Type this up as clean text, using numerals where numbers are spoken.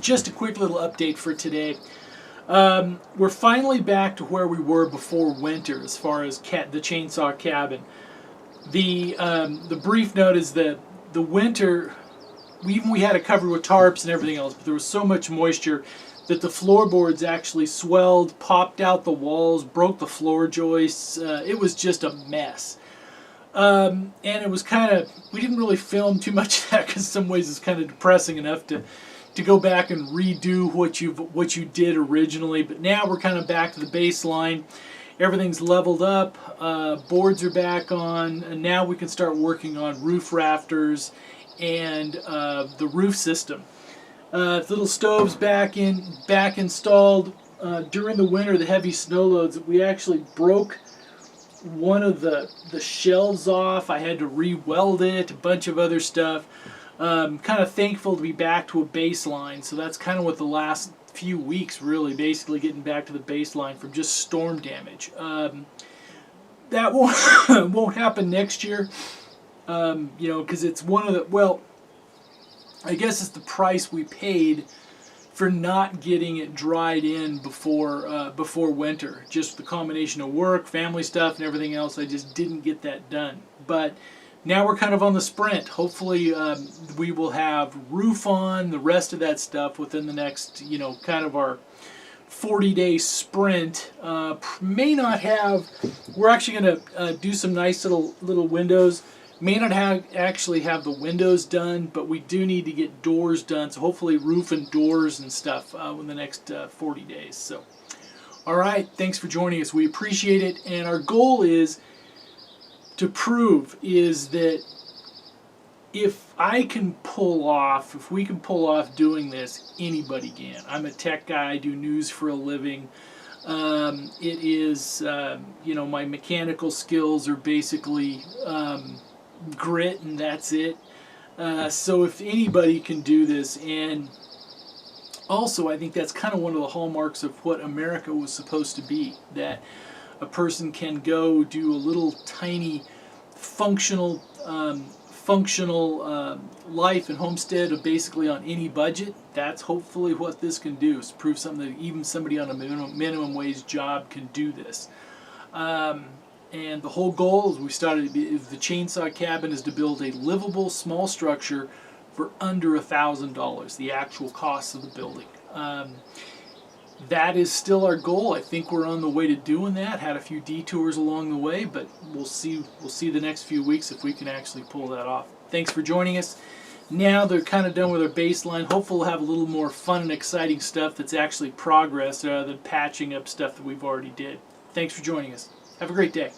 Just a quick little update for today. We're finally back to where we were before winter as far as the chainsaw cabin. The brief note is that the winter, we had it covered with tarps and everything else, but there was so much moisture that the floorboards actually swelled, popped out the walls, broke the floor joists. It was just a mess. And it was kind of, we didn't really film too much of that because in some ways it's kind of depressing enough to go back and redo what you did originally. But now we're kind of back to the baseline. Everything's leveled up, boards are back on, and now we can start working on roof rafters and the roof system. Little stoves back installed. During the winter, the heavy snow loads, we actually broke one of the shelves off. I had to re-weld it, a bunch of other stuff. Kind of thankful to be back to a baseline. So that's kind of what the last few weeks really, basically getting back to the baseline from just storm damage. That won't happen next year, because it's one of the, well, I guess it's the price we paid for not getting it dried in before winter. Just the combination of work, family stuff, and everything else, I just didn't get that done. But now we're kind of on the sprint. Hopefully we will have roof on, the rest of that stuff within the next, kind of our 40-day sprint. May not have, we're actually going to do some nice little windows. May not actually have the windows done, but we do need to get doors done. So hopefully roof and doors and stuff in the next 40 days. So, all right, thanks for joining us. We appreciate it. And our goal is to prove is that if we can pull off doing this, anybody can. I'm a tech guy. I do news for a living. It is, my mechanical skills are basically grit, and that's it. So if anybody can do this, and also I think that's kind of one of the hallmarks of what America was supposed to be, that a person can go do a little tiny functional life and homestead of basically on any budget. That's hopefully what this can do, is prove something that even somebody on a minimum wage job can do this. And the whole goal, as we started, is the chainsaw cabin is to build a livable small structure for under $1,000, the actual cost of the building. That is still our goal. I think we're on the way to doing that. Had a few detours along the way, but we'll see the next few weeks if we can actually pull that off. Thanks for joining us. Now they're kind of done with our baseline. Hopefully we'll have a little more fun and exciting stuff that's actually progress rather than patching up stuff that we've already did. Thanks for joining us. Have a great day.